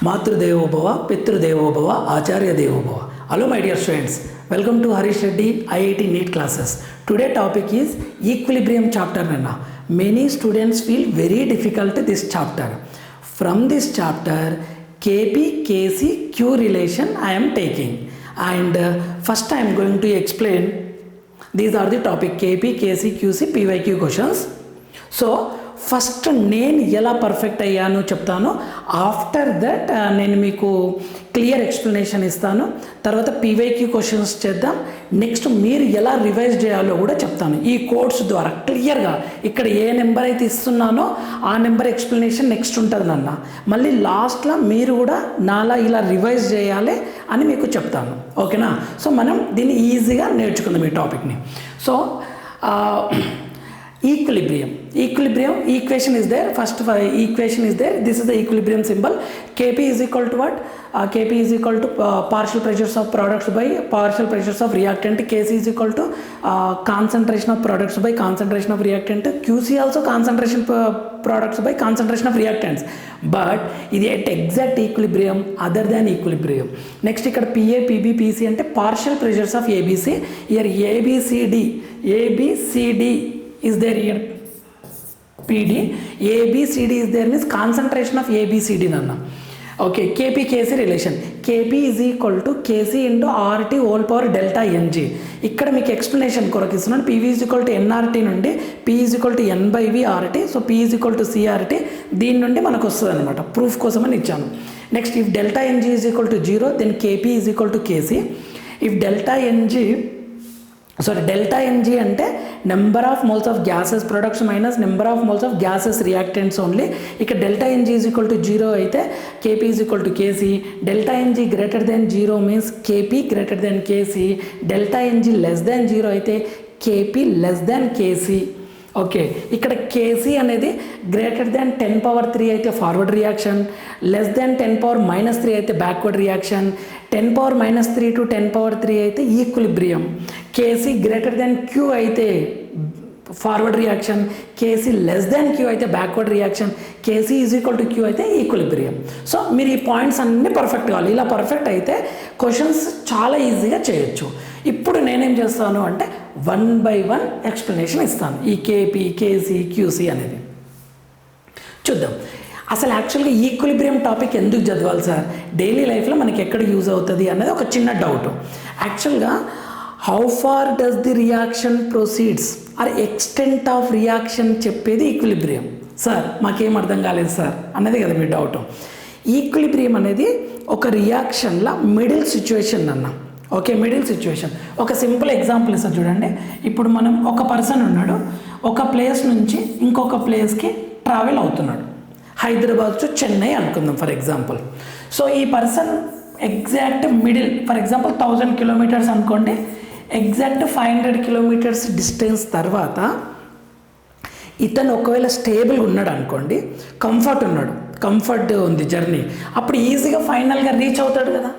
మాతృదేవోభవ పితృదేవోభవ ఆచార్య దేవోభవ. Hello my dear students, welcome to Harish Reddy IIT NEET classes. Today topic is equilibrium chapter. Many students feel very difficult this chapter. From this chapter KP KC Q relation I am taking, and first I am going to explain these are the topic KP KC QC PYQ questions. So first నేను ఎలా perfect అయ్యాను చెప్తాను. After that నేను మీకు clear explanation ఇస్తాను. తర్వాత PYQ questions చేద్దాం. Next మీరు ఎలా రివైజ్ చేయాలో కూడా చెప్తాను ఈ కోర్స్ ద్వారా క్లియర్గా. ఇక్కడ ఏ నెంబర్ అయితే ఇస్తున్నానో ఆ నెంబర్ ఎక్స్ప్లెనేషన్ నెక్స్ట్ ఉంటుంది నాన్న. మళ్ళీ లాస్ట్లో మీరు కూడా నాలా ఇలా రివైజ్ చేయాలి అని మీకు చెప్తాను. ఓకేనా? సో మనం దీన్ని ఈజీగా నేర్చుకుందాం ఈ టాపిక్ని. So equilibrium equation is there. First equation is there. This is the equilibrium symbol. Kp is equal to what? Kp is equal to partial pressures of products by partial pressures of reactant. Kc is equal to concentration of products by concentration of reactant. Qc also concentration products by concentration of reactants. But ఇది at exact equilibrium other than equilibrium. Next ఇక్కడ Pa Pb Pc అంటే partial pressures of ABC. Here ABCD is there. Here PD ABCD is there means concentration of ABCD nanna. Okay, Kp Kc relation. Kp is equal to Kc into RT whole power delta Ng. ఇక్కడ మీకు explanation కొరకు ఇస్తున్నాను. PV is equal to nRT నుండి P is equal to n by V RT. So P is equal to CRT. దీని నుండి మనకు వస్తుంది అనమాట. ప్రూఫ్ కోసం అని ఇచ్చాను. Next if delta Ng is equal to 0 then Kp is equal to Kc. If delta Ng అంటే number of moles of gases products minus number of moles of gases reactants only. ఇక్కడ delta Ng is equal to 0 అయితే Kp is equal to Kc. Delta Ng greater than 0 means Kp greater than Kc. Delta Ng less than 0 అయితే Kp less than Kc. Okay, ఇక్కడ Kc అనేది greater than 10⁻³ అయితే forward reaction, less than 10⁻³ అయితే backward reaction, 10⁻³ to 10⁻³ అయితే equilibrium. Kc greater than Q అయితే forward reaction, Kc less than Q అయితే backward reaction, Kc is equal to Q అయితే equilibrium. So మీరు ఈ పాయింట్స్ అన్నీ పర్ఫెక్ట్ కావాలి. ఇలా పర్ఫెక్ట్ అయితే క్వశ్చన్స్ చాలా ఈజీగా చేయొచ్చు. ఇప్పుడు నేనేం చేస్తాను అంటే 1 by 1 ఎక్స్ప్లెనేషన్ ఇస్తాను ఈ KP KC QC అనేది. చూద్దాం అసలు యాక్చువల్గా ఈక్విలిబ్రియం టాపిక్ ఎందుకు చదవాలి సార్, డైలీ లైఫ్లో మనకి ఎక్కడ యూజ్ అవుతుంది అనేది ఒక చిన్న డౌట్. యాక్చువల్గా how far does the reaction proceeds or extent of reaction చెప్పేది ఈక్విలిబ్రియం. సార్ మాకేం అర్థం కాలేదు సార్ అన్నది కదా మీ డౌట్. ఈక్విలిబ్రియం అనేది ఒక రియాక్షన్లో మిడిల్ సిచ్యువేషన్ అన్న. Okay, middle situation. ఒక సింపుల్ ఎగ్జాంపుల్ ఇస్తాను చూడండి. ఇప్పుడు మనం ఒక పర్సన్ ఉన్నాడు, ఒక ప్లేస్ నుంచి ఇంకొక ప్లేస్కి ట్రావెల్ అవుతున్నాడు. హైదరాబాద్ టు చెన్నై అనుకుందాం ఫర్ ఎగ్జాంపుల్. సో ఈ person exact middle for example 1000 kilometres అనుకోండి, ఎగ్జాక్ట్ 500 కిలోమీటర్స్ డిస్టెన్స్ తర్వాత ఇతను ఒకవేళ స్టేబుల్గా ఉన్నాడు అనుకోండి, కంఫర్ట్ ఉంది జర్నీ, అప్పుడు ఈజీగా ఫైనల్గా రీచ్ అవుతాడు కదా.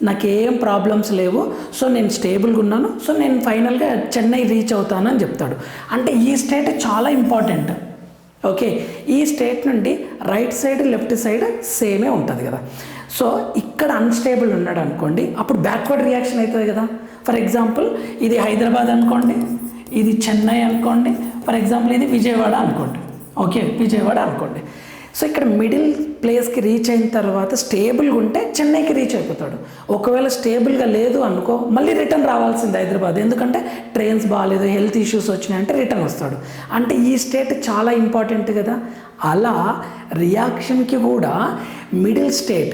నాకేం ప్రాబ్లమ్స్ లేవు, సో నేను స్టేబుల్గా ఉన్నాను, సో నేను ఫైనల్గా చెన్నై రీచ్ అవుతాను అని చెప్తాడు. అంటే ఈ స్టేట్ చాలా ఇంపార్టెంట్. ఓకే, ఈ స్టేట్ నుండి రైట్ సైడ్ లెఫ్ట్ సైడ్ సేమే ఉంటుంది కదా. సో ఇక్కడ అన్స్టేబుల్ ఉన్నాడు అనుకోండి, అప్పుడు బ్యాక్వర్డ్ రియాక్షన్ అవుతుంది కదా. ఫర్ ఎగ్జాంపుల్ ఇది హైదరాబాద్ అనుకోండి, ఇది చెన్నై అనుకోండి, ఫర్ ఎగ్జాంపుల్ ఇది విజయవాడ అనుకోండి. ఓకే, విజయవాడ అనుకోండి. సో ఇక్కడ మిడిల్ ప్లేస్కి రీచ్ అయిన తర్వాత స్టేబుల్గా ఉంటే చెన్నైకి రీచ్ అయిపోతాడు. ఒకవేళ స్టేబుల్గా లేదు అనుకో, మళ్ళీ రిటర్న్ రావాల్సింది హైదరాబాద్, ఎందుకంటే ట్రైన్స్ బాగాలేదు, హెల్త్ ఇష్యూస్ వచ్చినాయంటే రిటర్న్ వస్తాడు. అంటే ఈ స్టేట్ చాలా ఇంపార్టెంట్ కదా. అలా రియాక్షన్కి కూడా మిడిల్ స్టేట్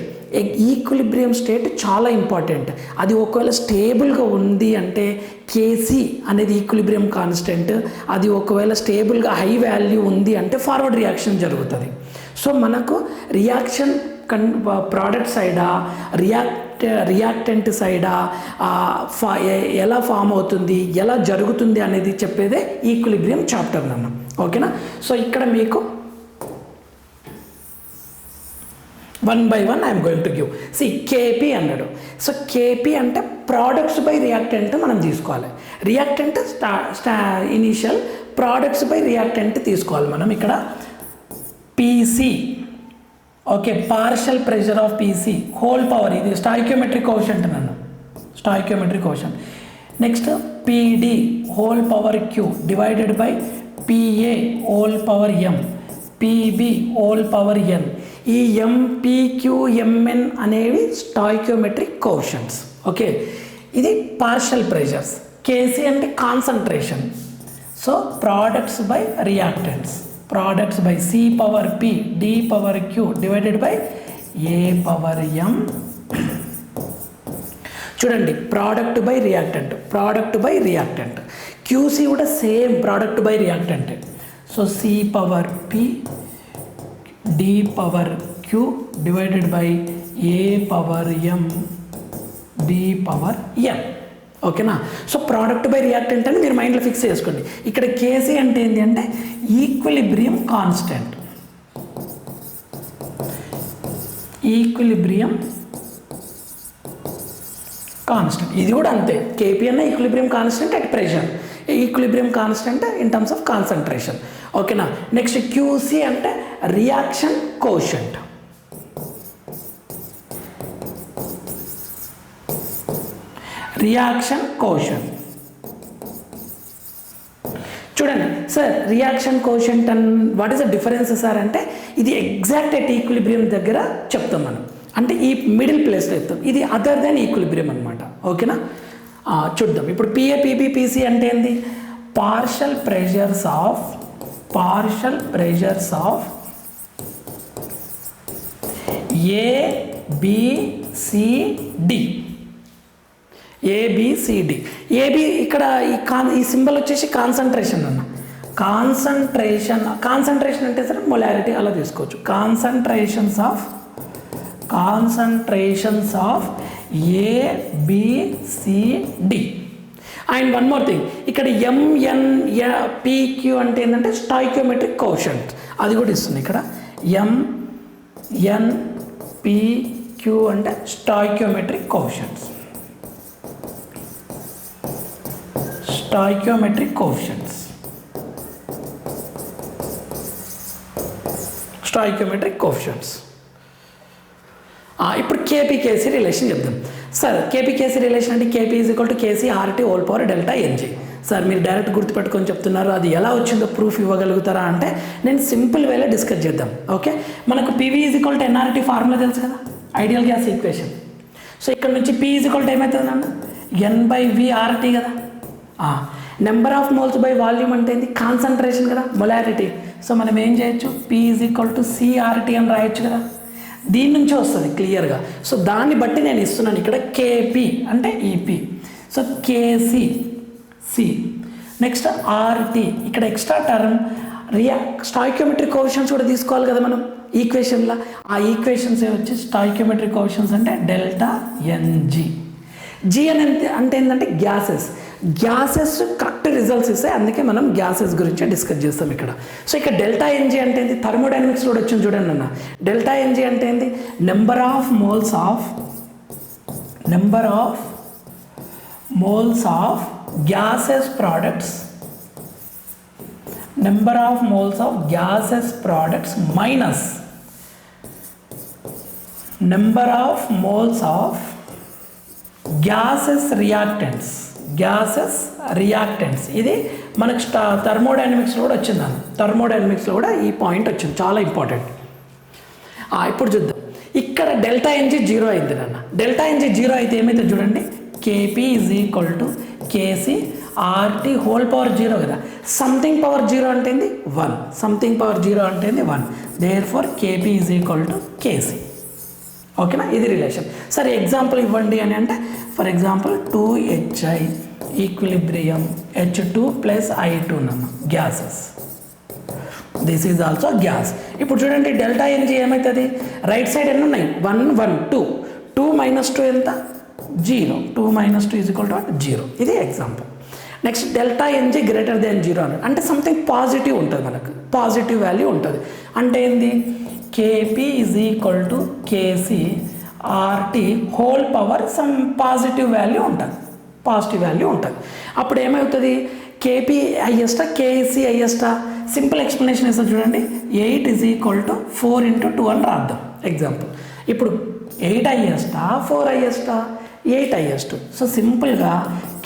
ఈక్విలిబ్రియం స్టేట్ చాలా ఇంపార్టెంట్. అది ఒకవేళ స్టేబుల్గా ఉంది అంటే Kc అనేది ఈక్విలిబ్రియం కాన్స్టెంట్, అది ఒకవేళ స్టేబుల్గా హై వాల్యూ ఉంది అంటే ఫార్వర్డ్ రియాక్షన్ జరుగుతుంది. సో మనకు రియాక్షన్ ప్రోడక్ట్ సైడా రియాక్టెంట్ సైడా ఎలా ఫామ్ అవుతుంది, ఎలా జరుగుతుంది అనేది చెప్పేదే ఈక్విలిబ్రియం చాప్టర్ అన్న. ఓకేనా? సో ఇక్కడ మీకు 1 by 1 I'm going to give. Kp అన్నాడు. సో Kp అంటే ప్రోడక్ట్స్ బై రియాక్టెంట్ మనం తీసుకోవాలి. Reactant initial, products by reactant తీసుకోవాలి మనం. ఇక్కడ Pc okay, partial pressure of PC whole power, ఇది స్టాయిక్యోమెట్రిక్ కోషంట్ నన్ను, stoichiometric quotient. Next PD whole power Q divided by PA whole power M, PB whole power N. ఈ MPQMN అనేవి stoichiometric quotients. Okay, ఇది partial pressures. KC అంటే concentration. So products by reactants, products by C power P D power Q divided by A power M. చూడండి, product by reactant, product by reactant. QC కూడా same product by reactant. So C power P D power Q divided by A power M D power N. ఓకేనా? So product by reactant అని మీరు మైండ్లో fix చేసుకోండి. ఇక్కడ KC అంటే ఏంటి అంటే ఈక్విలిబ్రియం కాన్స్టెంట్, ఈక్విలిబ్రియం కాన్స్టెంట్. ఇది కూడా అంతే, కేపీ అన్న equilibrium constant at pressure, equilibrium constant in terms of concentration. ఓకేనా? నెక్స్ట్ క్యూసీ అంటే రియాక్షన్ కోషంట్. Reaction quotient. చూడండి sir, reaction quotient and what is the difference sir అంటే ఇది ఎగ్జాక్ట్ ఎట్ ఈక్విలిబ్రియం దగ్గర చెప్తాం మనం, అంటే ఈ మిడిల్ ప్లేస్లో చెప్తాం. ఇది అదర్ దాన్ ఈక్విలిబ్రియం అనమాట. ఓకేనా? చూద్దాం ఇప్పుడు పిఏ పీబీ పీసీ అంటే ఏంది? Partial pressures of ABCD. ABCD, AB ఇక్కడ ఈ సింబల్ వచ్చేసి కాన్సన్ట్రేషన్ అన్న. కాన్సన్ట్రేషన్ అంటే సరే మొలారిటీ అలా తీసుకోవచ్చు. Concentrations of ABCD. And one more thing, ఇక్కడ ఎంఎన్పిక్యూ అంటే ఏంటంటే స్టాయిక్యోమెట్రిక్ కోషంట్, అది కూడా ఇస్తుంది ఇక్కడ. ఎంఎన్పిక్యూ అంటే స్టాయిక్యోమెట్రిక్ కోషంట్స్, స్టాయిక్యోమెట్రిక్ కోషంట్స్, స్టాయిక్యోమెట్రిక్ కోషంట్స్. ఇప్పుడు కేపీకేసీ రిలేషన్ చెప్దాం సార్. కేపీకేసీ రిలేషన్ అంటే KP is equal to KC RT whole power delta NG. Sir మీరు డైరెక్ట్ గుర్తుపెట్టుకొని చెప్తున్నారు, అది ఎలా వచ్చిందో ప్రూఫ్ ఇవ్వగలుగుతారా అంటే నేను సింపుల్ వేలో డిస్కస్ చేద్దాం. ఓకే, మనకు PV is equal to NRT formula తెలుసు కదా, ఐడియల్ గ్యాస్ ఈక్వేషన్. సో ఇక్కడ నుంచి పి ఈజ్ ఈక్వల్ టు ఏమవుతుంది అన్న? ఎన్ బై వి ఆర్టీ కదా. Number of moles by volume అంటే ఏంది? కాన్సన్ట్రేషన్ కదా, మొలారిటీ. సో మనం ఏం చేయొచ్చు? P is equal to CRT అని రాయొచ్చు కదా, దీని నుంచి వస్తుంది క్లియర్గా. సో దాన్ని బట్టి నేను ఇస్తున్నాను ఇక్కడ కేపీ అంటే EP. So KC C. Next RT, ఇక్కడ ఎక్స్ట్రా టర్మ్ స్టాయిక్యోమెట్రిక్ కోషన్స్ కూడా తీసుకోవాలి కదా మనం ఈక్వేషన్లో. ఆ ఈక్వేషన్స్ వచ్చి స్టాయిక్యోమెట్రిక్ కోషన్స్ అంటే డెల్టా ఎన్జీ. జీ అని అంటే ఏంటంటే గ్యాసెస్. గ్యాసెస్ కరెక్ట్ రిజల్ట్స్ ఇస్తాయి, అందుకే మనం గ్యాసెస్ గురించి డిస్కస్ చేస్తాం ఇక్కడ. సో ఇక్కడ డెల్టా ఎన్జీ అంటే ఏంది? థర్మోడైనమిక్స్ కూడా వచ్చింది చూడండి అన్న. డెల్టా ఎన్జీ అంటే ఏంది? Number of moles of gases products, number of moles of gases products minus number of moles of gases reactants. ఇది మనకు థర్మోడైనమిక్స్లో కూడా వచ్చింది అన్న. థర్మోడైనమిక్స్లో కూడా ఈ పాయింట్ వచ్చింది, చాలా ఇంపార్టెంట్. ఇప్పుడు చూద్దాం, ఇక్కడ డెల్టా ఎన్జీ జీరో అయింది నాన్న. డెల్టా ఎన్జీ జీరో అయితే ఏమైతే చూడండి, KP is equal to KC RT whole power zero కదా. సంథింగ్ పవర్ జీరో అంటే 1, సంథింగ్ పవర్ జీరో అంటే 1. Therefore KP is equal to KC. ఓకేనా? ఇది రిలేషన్. సరే ఎగ్జాంపుల్ ఇవ్వండి అని అంటే, for example 2HI equilibrium H2 plus I2 నన్ను gases. This is also gas. ఇప్పుడు చూడండి డెల్టా ఎన్జీ ఏమవుతుంది? రైట్ సైడ్ ఎన్ని ఉన్నాయి? 1 1 2. 2 - 2 ఎంత? 0. 2 - 2 ఈజ్ ఈక్వల్ టు 0. ఇది example. Next delta NG greater than 0 అని అంటే సంథింగ్ పాజిటివ్ ఉంటుంది, మనకు పాజిటివ్ వాల్యూ ఉంటుంది. అంటే ఏంది? KP is equal to KC RT whole power some positive value ఉంటుంది, పాజిటివ్ వాల్యూ ఉంటుంది. అప్పుడు ఏమవుతుంది? కేపీ హైయెస్టా కేసీ హైయెస్టా? సింపుల్ ఎక్స్ప్లెనేషన్ ఇస్తుంది చూడండి. 8 ఈజ్ ఈక్వల్ టు 4 × 2 అని రాద్దాం. ఎగ్జాంపుల్. ఇప్పుడు 8 హైయెస్టా 4 హైయెస్టా? 8 హైయెస్ట్. సో సింపుల్గా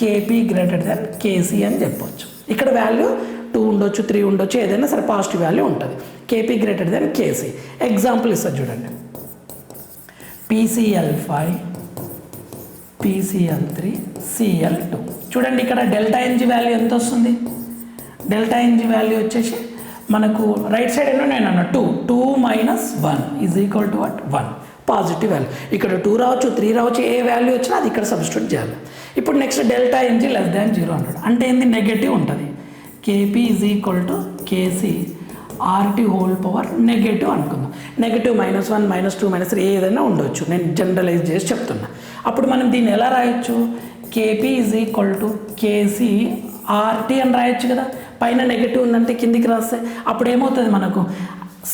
కేపీ గ్రేటర్ దెన్ కేసీ అని చెప్పొచ్చు. ఇక్కడ వాల్యూ 2 ఉండొచ్చు, 3 ఉండొచ్చు, ఏదైనా సరే పాజిటివ్ వాల్యూ ఉంటుంది. KP greater than KC. Example ఇస్తుంది చూడండి. PCl5 PCl3 Cl2. చూడండి ఇక్కడ డెల్టా ఎన్జీ వాల్యూ ఎంత వస్తుంది? డెల్టా ఎన్జీ వాల్యూ వచ్చేసి మనకు రైట్ సైడ్ ఎన్నో నేను అన్న 2 minus 1 is equal to what? 1. Positive value. ఇక్కడ 2 రావచ్చు, 3 రావచ్చు, ఏ వాల్యూ వచ్చినా అది ఇక్కడ సబ్స్టిట్యూట్ చేయాలి. ఇప్పుడు next delta NG less than 0 అన్నాడు అంటే ఏంది? నెగటివ్ ఉంటుంది. KP is equal to KC RT whole power negative అనుకుందాం. నెగటివ్ -1 -2 -3 ఏదైనా ఉండొచ్చు, నేను జనరలైజ్ చేసి చెప్తున్నా. అప్పుడు మనం దీన్ని ఎలా రాయొచ్చు? KP is equal to KC RT అని రాయొచ్చు కదా. పైన నెగటివ్ ఉందంటే కిందికి రాస్తే అప్పుడు ఏమవుతుంది మనకు?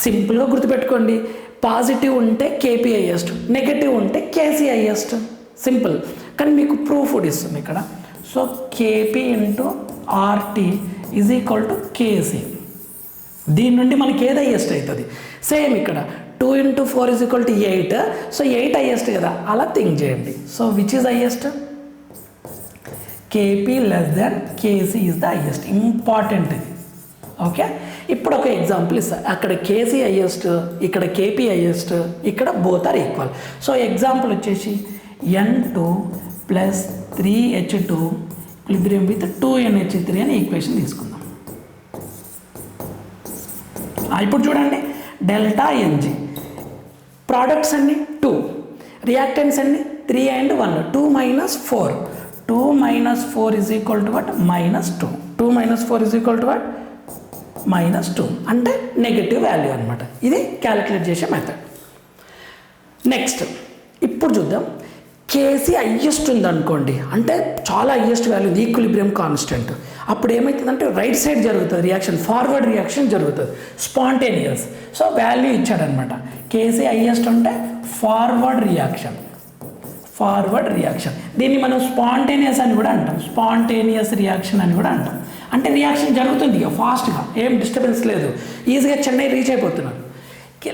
సింపుల్గా గుర్తుపెట్టుకోండి, పాజిటివ్ ఉంటే కేపీ హైయెస్ట్, నెగటివ్ ఉంటే కేసీ హైయెస్ట్. సింపుల్. కానీ మీకు ప్రూఫ్ కూడా ఇస్తుంది ఇక్కడ. So KP into RT is equal to KC. దీని నుండి మనకి ఏది హైయెస్ట్ అవుతుంది? సేమ్ ఇక్కడ 2 × 4 is equal to 8. So 8 highest కదా, అలా థింక్ చేయండి. So which is highest? KP less than KC is the highest. Important ఇది. ఓకే. ఇప్పుడు ఒక ఎగ్జాంపుల్ ఇస్తాను. అక్కడ కేసీ హైయెస్ట్, ఇక్కడ కేపీ హైయెస్ట్, ఇక్కడ both are equal. So example వచ్చేసి N2 + 3H2 equilibrium with 2NH3 అని ఈక్వేషన్ తీసుకుందాం. ఇప్పుడు చూడండి, డెల్టా ఎన్జీ ప్రోడక్ట్స్ అన్ని 2, రియాక్టెంట్స్ అన్ని 3 and 1. 2 - 4. 2 - 4 is equal to what? -2. 2 - 4 is equal to what? -2 అంటే నెగటివ్ వాల్యూ అనమాట. ఇది క్యాలిక్యులేట్ చేసే మెథడ్. నెక్స్ట్ ఇప్పుడు చూద్దాం. కేసీ హైయెస్ట్ ఉందనుకోండి, అంటే చాలా హైయెస్ట్ వాల్యూ ఉంది, ఈక్విలిబ్రియం కాన్స్టెంట్. అప్పుడు ఏమవుతుందంటే రైట్ సైడ్ జరుగుతుంది రియాక్షన్, ఫార్వర్డ్ రియాక్షన్ జరుగుతుంది, స్పాంటేనియస్. సో వాల్యూ ఇచ్చాడనమాట. కేసీ హైయెస్ట్ అంటే ఫార్వర్డ్ రియాక్షన్. దీన్ని మనం స్పాంటేనియస్ అని కూడా అంటాం. స్పాంటేనియస్ రియాక్షన్ అని కూడా అంటాం. అంటే రియాక్షన్ జరుగుతుంది ఇక ఫాస్ట్గా, ఏం డిస్టర్బెన్స్ లేదు, ఈజీగా చెన్నై రీచ్ అయిపోతున్నారు.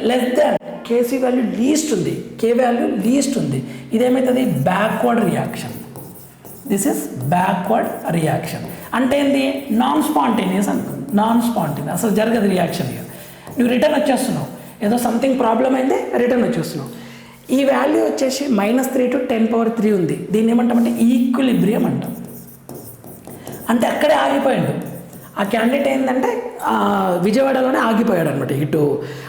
Less than KC value least ఉంది, కే వాల్యూ లీస్ట్ ఉంది. ఇదేమవుతుంది? Backward reaction. This is backward reaction. అంటే ఏంటి? నాన్ స్పాంటేనియస్ అనుకుంది. నాన్ స్పాంటేనియస్ అసలు జరగదు రియాక్షన్. ఇక నువ్వు రిటర్న్ వచ్చేస్తున్నావు, ఏదో సంథింగ్ ప్రాబ్లం అయింది, రిటర్న్ వచ్చేస్తున్నావు. ఈ వాల్యూ వచ్చేసి -3 to 10⁻³ ఉంది. దీన్ని ఏమంటామంటే ఈక్విలిబ్రియం అంటాం. అంటే అక్కడే ఆగిపోయాడు ఆ క్యాండిడేట్. ఏంటంటే విజయవాడలోనే ఆగిపోయాడు అనమాట. ఇటు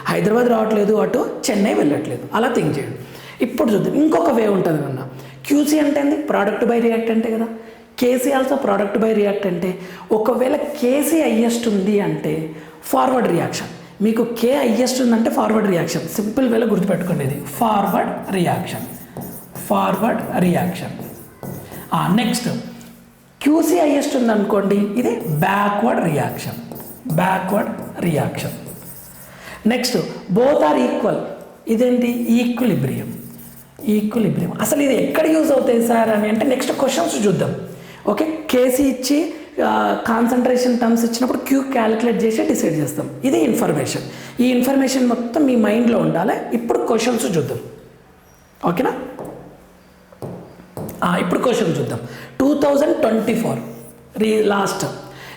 హైదరాబాద్ రావట్లేదు, అటు చెన్నై వెళ్ళట్లేదు, అలా థింక్ చేయండి. ఇప్పుడు చూద్దాం, ఇంకొక వే ఉంటుంది అన్న. క్యూసీ అంటే ఏంది? ప్రోడక్ట్ బై రియాక్టెంటే కదా. కేసీ ఆల్సో ప్రోడక్ట్ బై రియాక్టెంటే. ఒకవేళ కేసీ హైయెస్ట్ ఉంది అంటే ఫార్వర్డ్ రియాక్షన్. మీకు కే హైయెస్ట్ ఉందంటే ఫార్వర్డ్ రియాక్షన్. సింపుల్ వేలో గుర్తుపెట్టుకోండి, ఇది forward reaction. Next QC highest ఉందనుకోండి, ఇది backward reaction. Next both are equal, ఇదేంటి? ఈక్విలిబ్రియం. అసలు ఇది ఎక్కడ యూజ్ అవుతాయి సార్ అని అంటే నెక్స్ట్ క్వశ్చన్స్ చూద్దాం. ఓకే, కేసీ ఇచ్చి కాన్సన్ట్రేషన్ టర్మ్స్ ఇచ్చినప్పుడు క్యూ క్యాలిక్యులేట్ చేసి డిసైడ్ చేస్తాం. ఇది ఇన్ఫర్మేషన్. ఈ ఇన్ఫర్మేషన్ మొత్తం మీ మైండ్లో ఉండాలి. ఇప్పుడు క్వశ్చన్స్ చూద్దాం. ఓకేనా? ఇప్పుడు క్వశ్చన్ చూద్దాం. 2024 లాస్ట్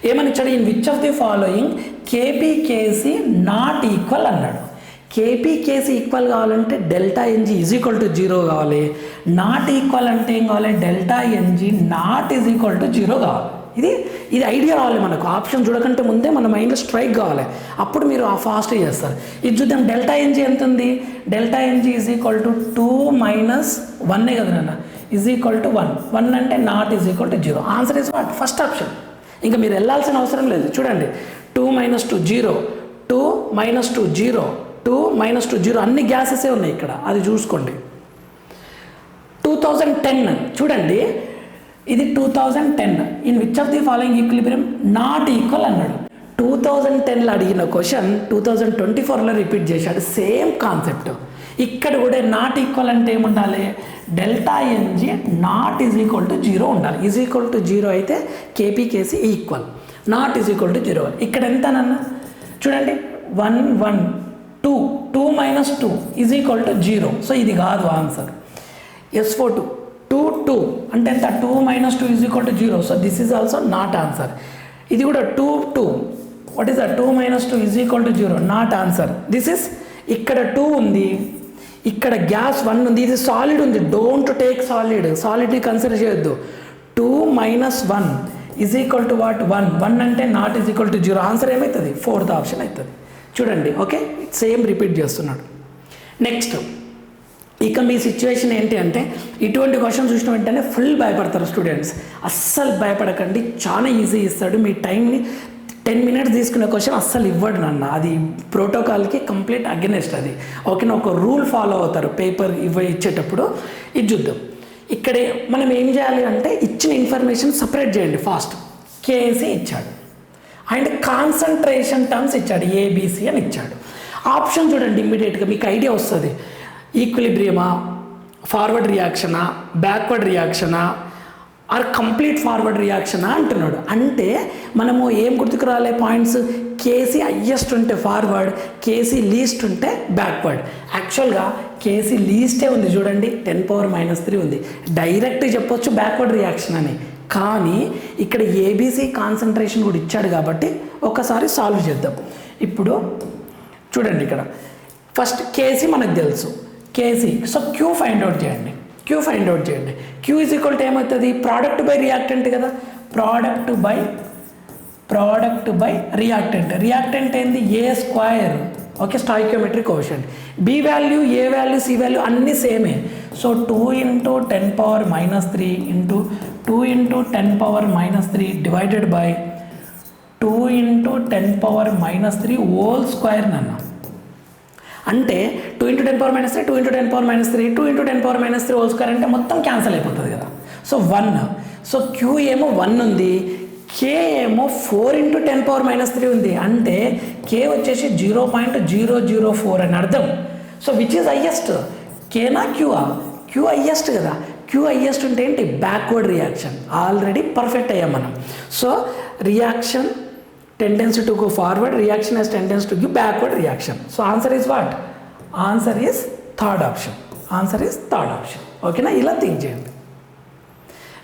ఏమని ఇచ్చాడు? In which of the following KP KC not equal అన్నాడు. కేపీ కేసీ ఈక్వల్ కావాలంటే delta NG is equal to 0 కావాలి. నాట్ ఈక్వల్ అంటే ఏం కావాలి? Delta NG not is equal to 0 కావాలి. ఇది ఐడియా కావాలి మనకు. ఆప్షన్ చూడకంటే ముందే మన మైండ్లో స్ట్రైక్ కావాలి, అప్పుడు మీరు ఫాస్ట్గా చేస్తారు. ఇది చూద్దాం. డెల్టా ఎన్జీ ఎంత ఉంది? Delta NG is equal to 2 - 1 కదా నాన్న, ఈజ్ ఈక్వల్ టు 1. 1 అంటే not is equal to 0. Answer is what? First option. ఇంకా మీరు వెళ్ళాల్సిన అవసరం లేదు. చూడండి, 2 - 2 0, 2 - 2 0, 2 - 2 0, అన్ని గ్యాసెసే ఉన్నాయి ఇక్కడ, అది చూసుకోండి. 2010 చూడండి, ఇది 2010. In which of the following equilibrium not equal అన్నాడు. 2010లో అడిగిన క్వశ్చన్ 2024లో రిపీట్ చేశాడు. Same concept. ఇక్కడ కూడా నాట్ ఈక్వల్ అంటే ఏముండాలి? Delta NG not is equal to 0 ఉండాలి. ఈజ్ ఈక్వల్ టు 0 అయితే KP KC equal. Not is equal to 0. ఇక్కడ ఎంతనన్నా చూడండి, 1 1 2 minus 2 is equal to 0. So ఇది కాదు ఆన్సర్. S42 2 అంటే ఎంత 2 minus 2 is equal to 0. So this is also not answer. ఇది కూడా 2 what is the 2 minus 2 is equal to 0 not answer. This is ఇక్కడ 2 ఉంది, ఇక్కడ గ్యాస్ 1 ఉంది, ఇది సాలిడ్ ఉంది. డోంట్ టేక్ సాలిడ్ని కన్సిడర్ చేయొద్దు. 2 minus 1 is equal to what 1 అంటే not is equal to 0. Answer ఏమవుతుంది? 4th ఆప్షన్ అవుతుంది. చూడండి, ఓకే, సేమ్ రిపీట్ చేస్తున్నాడు. నెక్స్ట్ ఇక మీ సిచ్యువేషన్ ఏంటి అంటే ఇటువంటి క్వశ్చన్ చూసిన వెంటనే ఫుల్ భయపడతారు స్టూడెంట్స్. అస్సలు భయపడకండి, చాలా ఈజీ ఇస్తాడు. మీ టైంని 10 minutes తీసుకునే క్వశ్చన్ అస్సలు ఇవ్వడు నాన్న. అది ప్రోటోకాల్కి కంప్లీట్ అగెనెస్ట్ అది. ఓకేనా, ఒక రూల్ ఫాలో అవుతారు పేపర్ ఇచ్చేటప్పుడు. ఇది చూద్దాం. ఇక్కడే మనం ఏం చేయాలి అంటే ఇచ్చిన ఇన్ఫర్మేషన్ సపరేట్ చేయండి ఫాస్ట్. కేసీ ఇచ్చాడు అండ్ కాన్సన్ట్రేషన్ టర్మ్స్ ఇచ్చాడు, ఏబిసి అని ఇచ్చాడు. ఆప్షన్ చూడండి, ఇమ్మీడియట్గా మీకు ఐడియా వస్తుంది. ఈక్విలిబ్రియమా, ఫార్వర్డ్ రియాక్షనా, బ్యాక్వర్డ్ రియాక్షనా, ఆర్ కంప్లీట్ ఫార్వర్డ్ రియాక్షనా అంటున్నాడు. అంటే మనము ఏం గుర్తుకు రాలే పాయింట్స్? కేసీ హయ్యెస్ట్ ఉంటే ఫార్వర్డ్, కేసీ లీస్ట్ ఉంటే బ్యాక్వర్డ్. యాక్చువల్గా కేసీ లీస్టే ఉంది చూడండి, 10⁻³ ఉంది. డైరెక్ట్ చెప్పొచ్చు బ్యాక్వర్డ్ రియాక్షన్ అని, కానీ ఇక్కడ ఏబీసీ కాన్సన్ట్రేషన్ కూడా ఇచ్చాడు కాబట్టి ఒకసారి సాల్వ్ చేద్దాం. ఇప్పుడు చూడండి, ఇక్కడ ఫస్ట్ కేసీ మనకు తెలుసు, KC. So Q find out చేయండి. క్యూ ఈజ్ ఈక్వల్ టు ఏమవుతుంది? ప్రోడక్ట్ బై రియాక్టెంట్ కదా, ప్రోడక్ట్ బై రియాక్టెంట్ ఏంది? A². Okay, stoichiometric coefficient. B value, A value, C value అన్నీ సేమే. So 2 × 10⁻³ into 2 × 10⁻³ divided by 2 × 10⁻³ whole square నన్న. అంటే 2 × 10⁻³, 2 × 10⁻³, 2 × 10⁻³ whole square అంటే మొత్తం క్యాన్సిల్ అయిపోతుంది కదా. సో 1. సో క్యూ ఏమో 1 ఉంది, కే ఏమో 4 × 10⁻³ ఉంది. అంటే కే వచ్చేసి 0.004 అని అర్థం. సో విచ్ ఈజ్ హయ్యెస్ట్, కేనా క్యూఆ? క్యూ హయ్యెస్ట్ కదా. క్యూ హయ్యెస్ట్ ఉంటే ఏంటి? Backward reaction. ఆల్రెడీ పర్ఫెక్ట్ అయ్యాం మనం. So reaction tendency to go forward, reaction has tendency to give backward reaction. So answer is what? Answer is third option. Okay na, ila think cheyandi.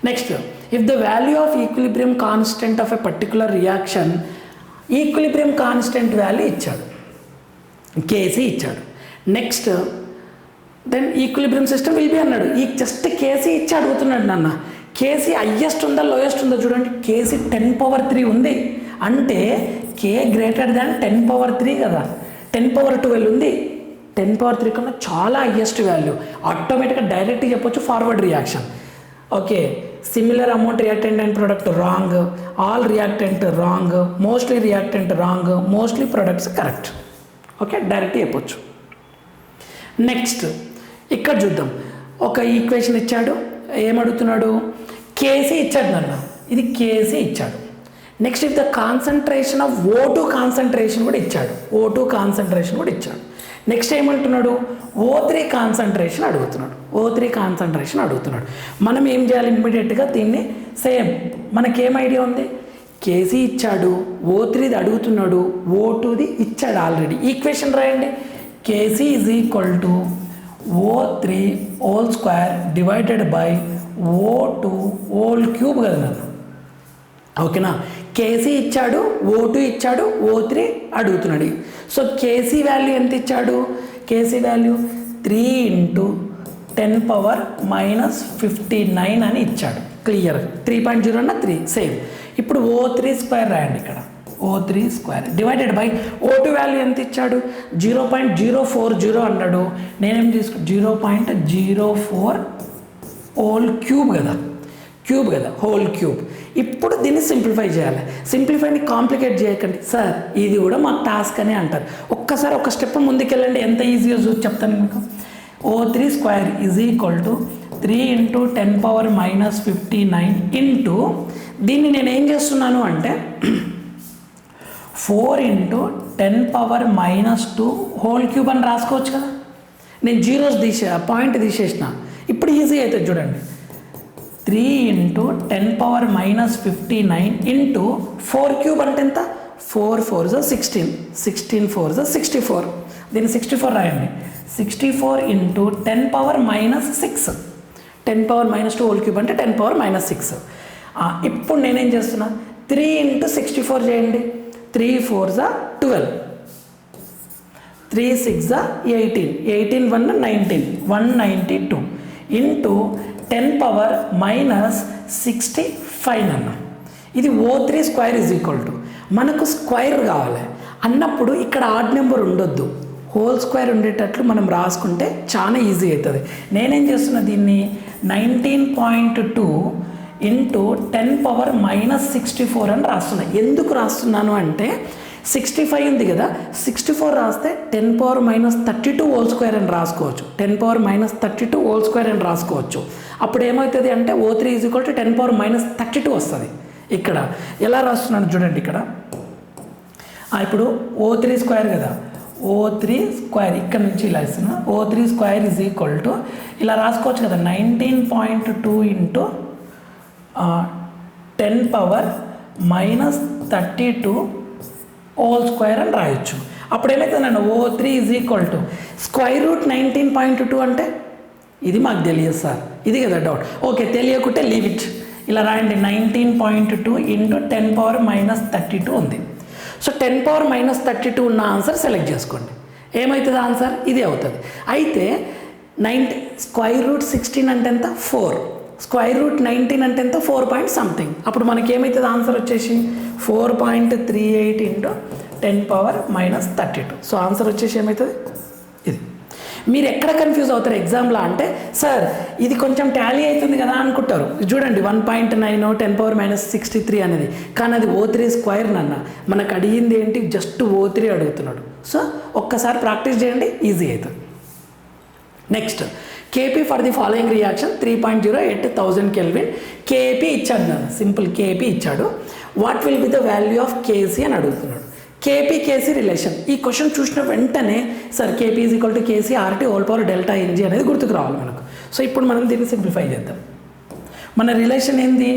Next, if the value of equilibrium constant of a particular reaction, equilibrium constant value ichchadu, kc ichchadu. Next, then equilibrium system will be annadu. ఈ just KC ఇచ్చి అడుగుతున్నాడు నాన్న. KC highest ఉందా lowest ఉందా చూడండి. KC 10⁻³ ఉంది. అంటే కే greater than 10⁻³ కదా. 10⁻12 ఉంది. 10⁻³ కన్నా చాలా హయ్యెస్ట్ వాల్యూ. ఆటోమేటిక్గా డైరెక్ట్గా చెప్పొచ్చు forward reaction. Okay, similar amount reactant and product wrong, all reactant wrong, mostly reactant wrong, mostly products correct. Okay, direct చెప్పొచ్చు. నెక్స్ట్ ఇక్కడ చూద్దాం. ఒక ఈక్వేషన్ ఇచ్చాడు, ఏమడుగుతున్నాడు? కేసీ ఇచ్చాడు నాన్న. ఇది కేసీ ఇచ్చాడు. Next if the concentration of O2 concentration కూడా ఇచ్చాడు. O2 కాన్సన్ట్రేషన్ కూడా ఇచ్చాడు. నెక్స్ట్ ఏమంటున్నాడు? O3 కాన్సన్ట్రేషన్ అడుగుతున్నాడు. మనం ఏం చేయాలి? ఇమ్మీడియట్గా దీన్ని సేమ్ మనకేం ఐడియా ఉంది? కేసీ ఇచ్చాడు, O3ది అడుగుతున్నాడు, O2ది ఇచ్చాడు ఆల్రెడీ. ఈక్వేషన్ రాయండి. KC is equal to O3 whole square divided by O2 whole cube కదా నాన్న. ఓకేనా, కేసీ ఇచ్చాడు, O2 ఇచ్చాడు, O3 అడుగుతున్నాడు. సో కేసీ వాల్యూ ఎంత ఇచ్చాడు? కేసీ వాల్యూ 3 × 10⁻−59 అని ఇచ్చాడు. క్లియర్, 3.0 అన్న 3 సేమ్. ఇప్పుడు O3² రాయండి. ఇక్కడ O3² divided by O2 value ఎంత ఇచ్చాడు? 0.040 అన్నాడు. నేనేం తీసుకు 0.04 హోల్ క్యూబ్ కదా, హోల్ క్యూబ్. ఇప్పుడు దీన్ని సింప్లిఫై చేయాలి. సింప్లిఫైని కాంప్లికేట్ చేయకండి సార్, ఇది కూడా మా టాస్క్ అని అంటారు. ఒక్కసారి ఒక స్టెప్ ముందుకెళ్ళండి, ఎంత ఈజీగా చూసి చెప్తాను మీకు. O3² is equal to 3 × 10⁻−59 into దీన్ని నేను ఏం చేస్తున్నాను అంటే 4 × 10⁻−2 హోల్ క్యూబ్ అని రాసుకోవచ్చు కదా. నేను జీరోస్ పాయింట్ తీసేసిన. ఇప్పుడు ఈజీ అవుతుంది చూడండి. 3 × 10⁻−59 ఇంటూ 4³ అంటే ఎంత? 4 4 జా 16, 16 4 జా 64. దీన్ని 64 రాయండి. 64 into 10 power minus 6, 10 power minus 2 whole cube అంటే 10 పవర్ మైనస్ 6. ఇప్పుడు నేనేం చేస్తున్నా, 3 ఇంటూ 64 చేయండి. 3 4 జా 12, 3 6 జా 18, 18 1 19, 192 ఇంటూ 10 పవర్ మైనస్ 65 అన్న. ఇది O3 square is equal to, మనకు స్క్వేర్ కావాలి అన్నప్పుడు ఇక్కడ ఆడ్ నెంబర్ ఉండొద్దు, హోల్ స్క్వేర్ ఉండేటట్లు మనం రాసుకుంటే చాలా ఈజీ అవుతుంది. నేనేం చేస్తున్నా, దీన్ని 19.2 ఇంటూ 10 పవర్ మైనస్ 64 అని రాస్తున్నా. ఎందుకు రాస్తున్నాను అంటే 65 ఉంది కదా, 64 రాస్తే 10 పవర్ మైనస్ 32 హోల్ స్క్వేర్ అని రాసుకోవచ్చు, 10 పవర్ మైనస్ 32 హోల్ స్క్వేర్ అని రాసుకోవచ్చు. అప్పుడు ఏమవుతుంది అంటే O3 is equal to 10 power minus 32 వస్తుంది. ఇక్కడ ఎలా రాస్తున్నాను చూడండి, ఇక్కడ ఇప్పుడు O3 స్క్వేర్ కదా, O3 స్క్వేర్ ఇక్కడ నుంచి ఇలా ఇస్తున్నా, O3 square is equal to ఇలా రాసుకోవచ్చు కదా, 19.2 into 10 power minus 32 whole square అని రాయొచ్చు. అప్పుడు ఏమైతే నన్ను O3 is equal to square root 19.2 అంటే ఇది మాకు తెలియదు సార్, ఇది కదా డౌట్. ఓకే, తెలియకుంటే లీవ్ ఇట్, ఇలా రాయండి. 19.2 ఇంటూ 10 పవర్ మైనస్ 32 ఉంది. సో 10 పవర్ మైనస్ 32 ఉన్న ఆన్సర్ సెలెక్ట్ చేసుకోండి. ఏమవుతుంది ఆన్సర్? ఇది అవుతుంది. అయితే స్క్వేర్ రూట్ 16 అంటే ఎంత? 4. స్క్వేర్ రూట్ 19 అంటే ఎంత? 4 పాయింట్ సంథింగ్. అప్పుడు మనకి ఏమవుతుంది ఆన్సర్ వచ్చేసి 4.38 into 10 power minus 32. So answer వచ్చేసి ఏమవుతుంది? ఇది. మీరు ఎక్కడ కన్ఫ్యూజ్ అవుతారు ఎగ్జామ్లో అంటే, సార్ ఇది కొంచెం టాలీ అవుతుంది కదా అనుకుంటారు. చూడండి 1.9 10 పవర్ మైనస్ 63 అనేది, కానీ అది O3 స్క్వేర్ నన్న. మనకు అడిగింది ఏంటి? జస్ట్ O3 అడుగుతున్నాడు. సో ఒక్కసారి ప్రాక్టీస్ చేయండి, ఈజీ అవుతుంది. Next, KP for the following reaction 3.08 1000 kelvin. KP ఇచ్చాడు నన్ను, సింపుల్ కేపీ ఇచ్చాడు. What will be the value of KC అని అడుగుతున్నాడు. కేపీ కేసీ రిలేషన్, ఈ క్వశ్చన్ చూసిన వెంటనే sir KP is equal to KC RT whole power delta NG అనేది గుర్తుకు రావాలి మనకు. సో ఇప్పుడు మనం దీన్ని సింప్లిఫై చేద్దాం. మన రిలేషన్ ఏంది?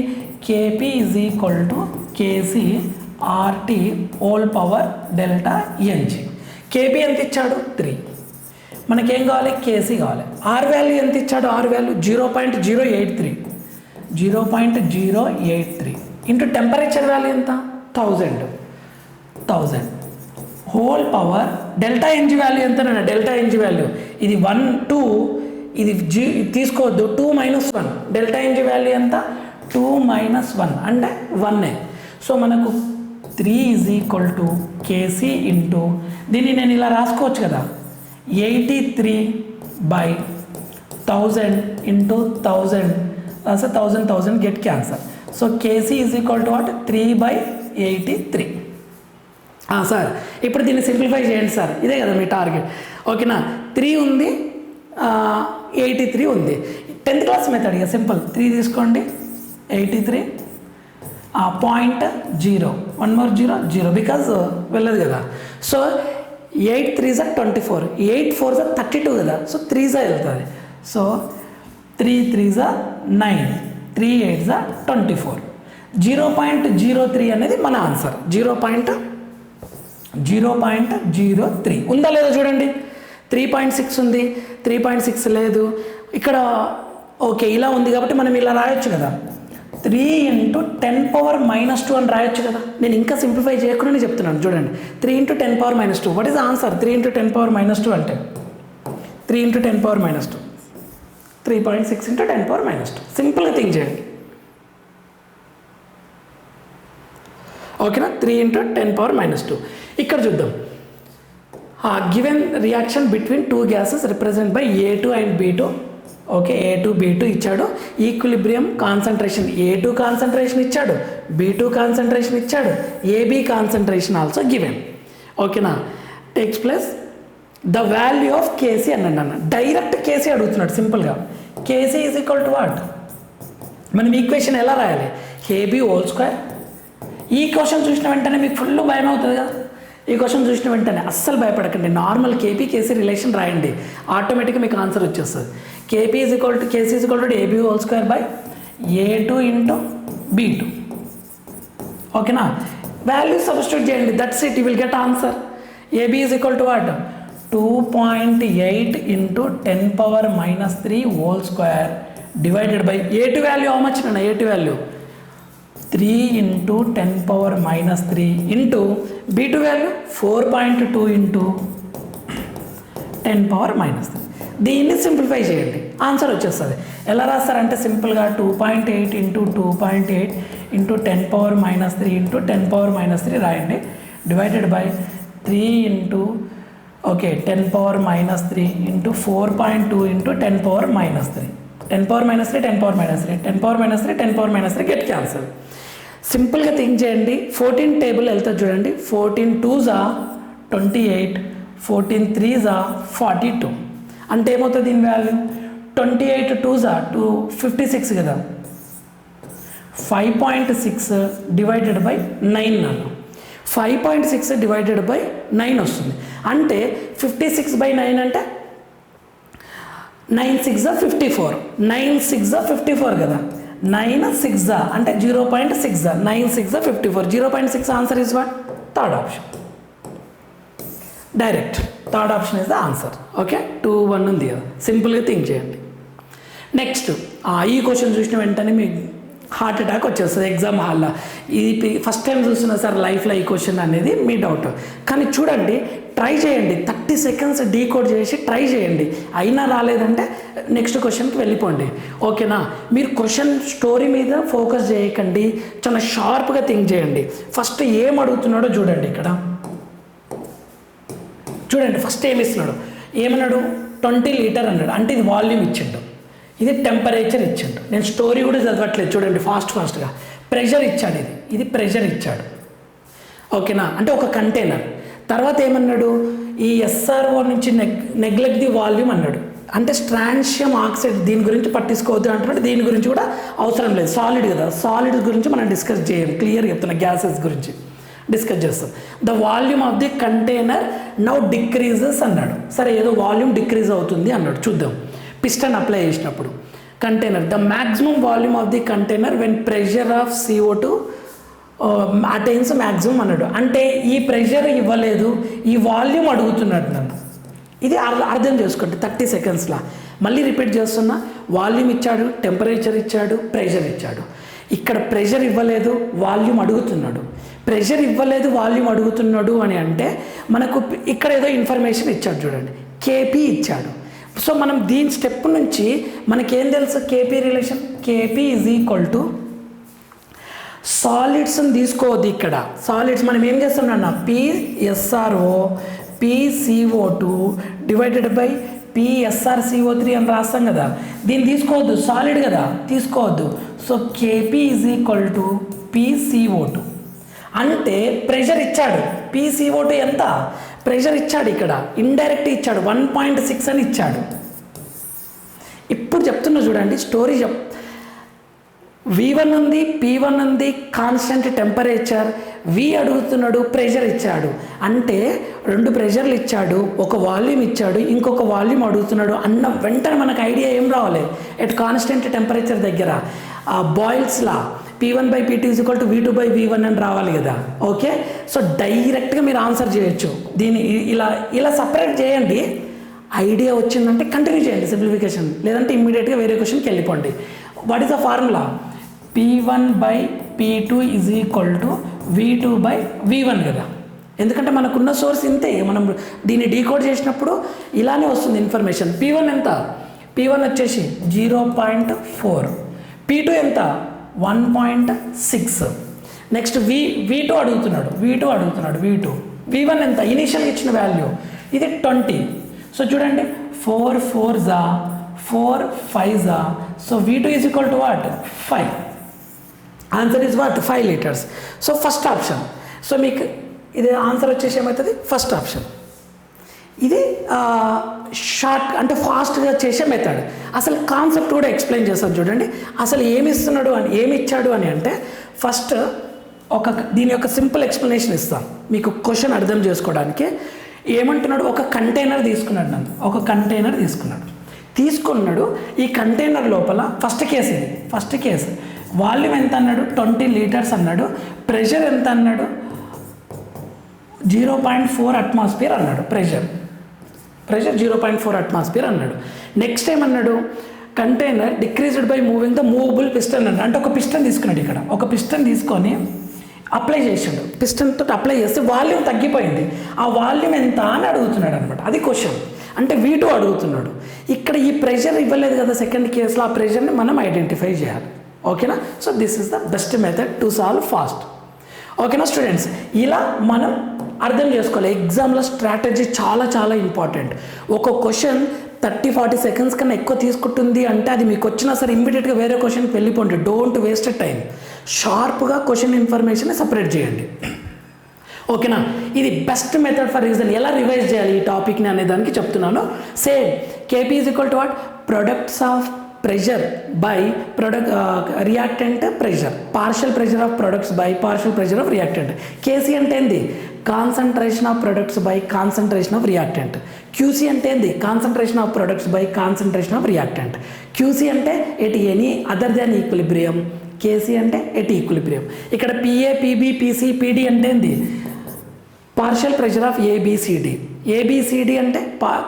KP is equal to KC RT whole power delta NG. KP ఎంత ఇచ్చాడు? 3. మనకేం కావాలి? కేసీ కావాలి. ఆర్ వాల్యూ ఎంత ఇచ్చాడు? R value 0.083, 0.083 into temperature value ఎంత? 1000 whole power delta NG value ఎంత? డెల్టా ఎన్జీ వాల్యూ ఇది 1 2, ఇది తీసుకోవద్దు, 2 - 1. డెల్టా ఎన్జీ వాల్యూ ఎంత? 2 - 1 అంటే 1. సో మనకు 3 is equal to KC into, దీన్ని నేను ఇలా రాసుకోవచ్చు కదా, 83/1000 ఇంటూ 1000 రాస్తే 1000 get cancel. So KC is equal to what? 3/83. Sir ఇప్పుడు దీన్ని సింప్లిఫై చేయండి సార్, ఇదే కదా మీ టార్గెట్. ఓకేనా? 3 ఉంది, 83 ఉంది. 10th క్లాస్ మెథడ్ ఇక సింపుల్. 3 తీసుకోండి, 83 0.0, 1 more 0 0 బికాజ్ వెళ్ళదు కదా. సో 8 3 జా 24, 8 4 జా 32 కదా. సో 3 జా వెళ్తుంది. సో 3 3 జా 9, 3 8 జా 24. 0.03 అనేది మన ఆన్సర్. 0.03 ఉందా లేదా చూడండి. 3.6 ఉంది, 3.6 లేదు ఇక్కడ. ఓకే, ఇలా ఉంది కాబట్టి మనం ఇలా రాయొచ్చు కదా, 3 ఇంటూ 10 పవర్ మైనస్ 2 అని రాయొచ్చు కదా. నేను ఇంకా సింప్లిఫై చేయకుండానే చెప్తున్నాను చూడండి. 3 into 10 power minus 2, what is answer? 3 into 10 power minus 2 అంటే 3 into 10 power minus 2, 3.6 into 10 power minus 2. సింపుల్గా థింక్ చేయండి. ఓకేనా? 3 ఇంటూ 10 పవర్ మైనస్ 2. ఇక్కడ చూద్దాం. Given reaction between 2 gases represent by A2 and B2. Okay, A2 B2 ఇచ్చాడు. Equilibrium concentration A2 concentration ఇచ్చాడు, B2 concentration ఇచ్చాడు, AB concentration also given. ఓకేనా? Takes place the value of KC అన్నాడు అన్న. Direct KC అడుగుతున్నాడు సింపుల్గా. KC is equal to what? మనం equation ఎలా రాయాలి? KB whole square. ఈ క్వశ్చన్ చూసిన వెంటనే మీకు ఫుల్ భయం అవుతుంది కదా. ఈ క్వశ్చన్ చూసిన వెంటనే అస్సలు భయపడకండి, నార్మల్ కేపీ కేసీ రిలేషన్ రాయండి, ఆటోమేటిక్గా మీకు ఆన్సర్ వచ్చేస్తుంది. KC is equal to AB whole square by A2 into B2. ఓకేనా? వాల్యూ సబ్స్టిట్యూట్ చేయండి, that's it, you will get answer. AB is equal to what, 2.8 into 10 power minus 3 whole square divided by A2 value how much nana, A2 value 3 into 10 power minus 3 into B2 value 4.2 into 10 power minus 3. దీన్ని simplify చేయండి, answer వచ్చేస్తుంది. ఎలా రాస్తారంటే సింపుల్గా 2.8 into 2.8 into 10 power minus 3 into 10 power minus 3 రాయండి, divided by 3 into 10 power minus 3 into 4.2 into 10 power minus 3. 10 power minus 3, 10 power minus 3, 10 power minus 3, 10 power minus 3 get cancel. సింపుల్గా think చేయండి. 14 table వెళ్తుంది చూడండి, 14 2s 28, 14 3s 42. అంటే ఏమవుతుంది దీని వాల్యూ, 28 2s 56 కదా, 5.6 divided by 9 అన్న, 5.6 డివైడెడ్ బై 9 వస్తుంది. అంటే 56/9 అంటే 9 6 54, 9 6 54 కదా, 9 6 అంటే 0.6, 9 6 54, 0.6 answer is what, third option. Direct third option is the answer. Okay, 2 1 ఉంది కదా, సింపుల్గా థింక్ చేయండి. నెక్స్ట్ ఈ క్వశ్చన్ చూసిన వెంటనే మీకు హార్ట్ అటాక్ వచ్చేస్తుంది ఎగ్జామ్ హాల్లో. ఇది ఫస్ట్ టైం చూస్తున్నా సార్ లైఫ్లో ఈ క్వశ్చన్ అనేది మీ డౌట్, కానీ చూడండి, ట్రై చేయండి, 30 సెకండ్స్ డీకోడ్ చేసి ట్రై చేయండి. అయినా రాలేదంటే నెక్స్ట్ క్వశ్చన్కి వెళ్ళిపోండి. ఓకేనా, మీరు క్వశ్చన్ స్టోరీ మీద ఫోకస్ చేయకండి, చాలా షార్ప్గా థింక్ చేయండి. ఫస్ట్ ఏం అడుగుతున్నాడో చూడండి, ఇక్కడ చూడండి. ఫస్ట్ ఏమి ఇస్తున్నాడు, ఏమన్నాడు, 20 లీటర్ అన్నాడు, అంటే ఇది వాల్యూమ్ ఇచ్చిండు, ఇది టెంపరేచర్ ఇచ్చాడు. నేను స్టోరీ కూడా చదవట్లేదు చూడండి, ఫాస్ట్గా. ప్రెషర్ ఇచ్చాడు, ఇది ప్రెషర్ ఇచ్చాడు. ఓకేనా, అంటే ఒక కంటైనర్. తర్వాత ఏమన్నాడు, ఈ SRO నుంచి నెగ్లెక్ట్ ది వాల్యూమ్ అన్నాడు, అంటే స్ట్రాన్షియం ఆక్సైడ్, దీని గురించి పట్టించుకోవద్దు అంటున్నాడు. దీని గురించి కూడా అవసరం లేదు, సాలిడ్ కదా, సాలిడ్స్ గురించి మనం డిస్కస్ చేయం, క్లియర్ చెప్తున్నా, గ్యాసెస్ గురించి డిస్కస్ చేస్తాం. The volume of the container now decreases అన్నాడు. సరే, ఏదో వాల్యూమ్ డిక్రీజ్ అవుతుంది అన్నాడు, చూద్దాం. పిస్టన్ అప్లై చేసినప్పుడు container, the maximum volume of the container when pressure of CO2 attains maximum అన్నాడు. అంటే ఈ ప్రెషర్ ఇవ్వలేదు, ఈ వాల్యూమ్ అడుగుతున్నాడు నన్ను. ఇది అర్థం చేసుకోండి 30 సెకండ్స్లో. మళ్ళీ రిపీట్ చేస్తున్నా, వాల్యూమ్ ఇచ్చాడు, టెంపరేచర్ ఇచ్చాడు, ప్రెషర్ ఇచ్చాడు. ఇక్కడ ప్రెషర్ ఇవ్వలేదు, వాల్యూమ్ అడుగుతున్నాడు. ప్రెషర్ ఇవ్వలేదు, వాల్యూమ్ అడుగుతున్నాడు అని అంటే మనకు ఇక్కడ ఏదో ఇన్ఫర్మేషన్ ఇచ్చాడు చూడండి, KP ఇచ్చాడు. సో మనం దీని స్టెప్ నుంచి మనకేం తెలుసు, KP relation, KP is equal to సాలిడ్స్ని తీసుకోవద్దు. ఇక్కడ సాలిడ్స్ మనం ఏం చేస్తున్నాం, PSRO PCO2 divided by PSrCO3 అని రాస్తాం కదా, దీన్ని తీసుకోవద్దు, సాలిడ్ కదా, తీసుకోవద్దు. So KP is equal to PCO2. అంటే ప్రెషర్ ఇచ్చాడు, PCO2 ఎంత ప్రెషర్ ఇచ్చాడు, ఇక్కడ ఇండైరెక్ట్ ఇచ్చాడు, 1.6 అని ఇచ్చాడు. ఇప్పుడు చెప్తున్నా చూడండి, స్టోరీ V1 ఉంది, P1 ఉంది, కాన్స్టెంట్ టెంపరేచర్, V అడుగుతున్నాడు, ప్రెషర్ ఇచ్చాడు. అంటే 2 ప్రెషర్లు ఇచ్చాడు, ఒక వాల్యూమ్ ఇచ్చాడు, ఇంకొక వాల్యూమ్ అడుగుతున్నాడు అన్న వెంటనే మనకు ఐడియా ఏం రావాలి, ఎట్ కాన్స్టెంట్ టెంపరేచర్ దగ్గర బాయిల్స్లా P1/P2 = V2/V1 అని రావాలి కదా. ఓకే, సో డైరెక్ట్గా మీరు ఆన్సర్ చేయొచ్చు. దీన్ని ఇలా సపరేట్ చేయండి. ఐడియా వచ్చిందంటే కంటిన్యూ చేయండి సింప్లిఫికేషన్, లేదంటే ఇమ్మీడియట్గా వేరే క్వశ్చన్కి వెళ్ళిపోండి. What is the formula, P1/P2 = V2/V1 కదా. ఎందుకంటే మనకున్న సోర్స్ ఇంతే, మనం దీన్ని డీకోడ్ చేసినప్పుడు ఇలానే వస్తుంది ఇన్ఫర్మేషన్. P1 ఎంత, P1 వచ్చేసి 0.4, P2 ఎంత 1.6. నెక్స్ట్ V2 అడుగుతున్నాడు, V1 ఎంత, ఇనీషియల్గా ఇచ్చిన వాల్యూ ఇది 20. సో చూడండి, 4 4s 4 5s. So V2 = what, 5. Answer is what, 5 litres. So first option. So మీకు ఇది ఆన్సర్ వచ్చేసి ఏమవుతుంది, ఫస్ట్ ఆప్షన్. ఇది షార్ట్ అంటే ఫాస్ట్గా చేసే మెథడ్. అసలు కాన్సెప్ట్ కూడా ఎక్స్ప్లెయిన్ చేస్తాను చూడండి. అసలు ఏమి ఇచ్చాడు అని అంటే ఫస్ట్ దీని యొక్క సింపుల్ ఎక్స్ప్లెనేషన్ ఇస్తాను మీకు క్వశ్చన్ అర్థం చేసుకోవడానికి. ఏమంటున్నాడు, ఒక కంటైనర్ తీసుకున్నాడు. ఈ కంటైనర్ లోపల ఫస్ట్ కేసు వాల్యూమ్ ఎంత అన్నాడు, 20 లీటర్స్ అన్నాడు. ప్రెషర్ ఎంత అన్నాడు, 0.4 అట్మాస్ఫియర్ అన్నాడు. ప్రెషర్ 0.4 అట్మాస్ఫియర్ అన్నాడు. నెక్స్ట్ ఏమన్నాడు, container decreased by moving the movable piston అన్నాడు. అంటే ఒక పిస్టన్ తీసుకున్నాడు, ఇక్కడ ఒక పిస్టన్ తీసుకొని అప్లై చేసాడు. పిస్టన్తో అప్లై చేస్తే వాల్యూమ్ తగ్గిపోయింది. ఆ వాల్యూమ్ ఎంత అని అడుగుతున్నాడు అనమాట. అది క్వశ్చన్. అంటే V2 అడుగుతున్నాడు. ఇక్కడ ఈ ప్రెషర్ ఇవ్వలేదు కదా సెకండ్ కేసులో, ఆ ప్రెషర్ని మనం ఐడెంటిఫై చేయాలి. ఓకేనా? So this is the best method to solve fast. ఓకేనా స్టూడెంట్స్? ఇలా మనం అర్థం చేసుకోవాలి. ఎగ్జామ్లో స్ట్రాటజీ చాలా చాలా ఇంపార్టెంట్. ఒక క్వశ్చన్ 30-40 సెకండ్స్ కన్నా ఎక్కువ తీసుకుంటుంది అంటే అది మీకు వచ్చినా సరే ఇమ్మీడియట్గా వేరే క్వశ్చన్కి వెళ్ళిపోండి. Don't waste time. షార్ప్గా క్వశ్చన్ ఇన్ఫర్మేషన్ సపరేట్ చేయండి. ఓకేనా? ఇది బెస్ట్ మెథడ్ ఫర్ రీజన్. ఎలా రివైజ్ చేయాలి ఈ టాపిక్ని అనే దానికి చెప్తున్నాను. Same KP is equal to what, products of pressure by reactant pressure, partial pressure of products by partial pressure of reactant. KC అంటే ఏంది, concentration of products by concentration of reactant. QC అంటే ఏంది, concentration of products by concentration of reactant. QC అంటే at any other than equilibrium. KC అంటే at equilibrium. ఇక్కడ PA PB PC PD అంటే ఏంది, partial pressure of ABCD. ABCD అంటే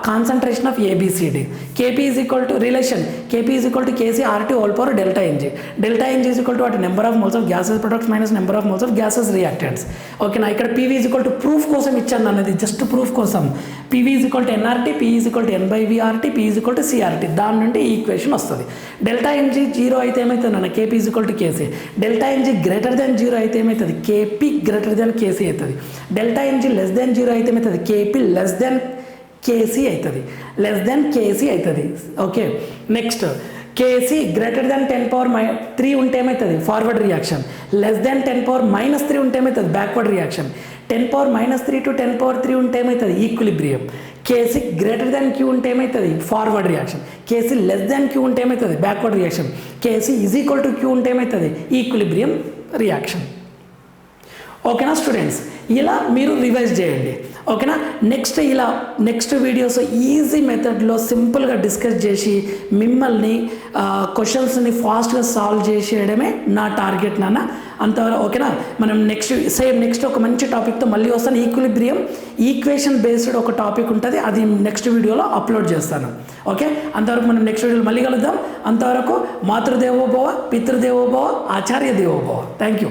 concentration of ABCD. KP is equal to relation, KP is equal to KC RT whole power delta NG. Delta NG is equal to what, number of moles of gases products minus number of moles of gases reactants. ఓకేనా? ఇక్కడ PV is equal to proof కోసం ఇచ్చాను అన్నది, just proof కోసం. PV is equal to NRT, P is equal to N/VRT, P is equal to CRT. దాని నుండి ఈ equation వస్తుంది. డెల్టా NG 0 అయితే ఏమవుతుంది అన్న, KP is equal to KC. Delta NG greater than 0 అయితే ఏమవుతుంది, KP గ్రేటర్ దాన్ KC అవుతుంది. డెల్టా NG లెస్ దాన్ 0 అయితే ఏమవుతుంది, KP లెస్ దాన్ KC అవుతుంది. లెస్ దాన్ KC అవుతుంది. Okay, next KC greater than 10⁻³ ఉంటే ఏమవుతుంది, ఫార్వర్డ్ రియాక్షన్. లెస్ దాన్ 10⁻³ ఉంటే ఏమవుతుంది, బ్యాక్వర్డ్ రియాక్షన్. 10⁻³ టు 10⁻³ ఉంటే ఏమవుతుంది, equilibrium. KC greater than Q ఉంటే ఏమవుతుంది, forward reaction. KC less than Q ఉంటే ఏమవుతుంది, backward reaction. KC is equal to Q ఉంటే ఏమవుతుంది, ఈక్విలిబ్రియం రియాక్షన్. ఓకేనా స్టూడెంట్స్? ఇలా మీరు రివైజ్ చేయండి. ఓకేనా? నెక్స్ట్ వీడియోస్ ఈజీ మెథడ్లో సింపుల్గా డిస్కస్ చేసి మిమ్మల్ని క్వశ్చన్స్ని ఫాస్ట్గా సాల్వ్ చేసేయడమే నా టార్గెట్ నాన్న. అంతవరకు ఓకేనా? మనం నెక్స్ట్ ఒక మంచి టాపిక్తో మళ్ళీ వస్తాను. ఈక్విలిబ్రియం ఈక్వేషన్ బేస్డ్ ఒక టాపిక్ ఉంటుంది, అది నెక్స్ట్ వీడియోలో అప్లోడ్ చేస్తాను. ఓకే, అంతవరకు మనం నెక్స్ట్ వీడియోలో మళ్ళీ కలుద్దాం. అంతవరకు మాతృదేవోభవ, పితృదేవోభవ, ఆచార్య దేవోభవ. Thank you.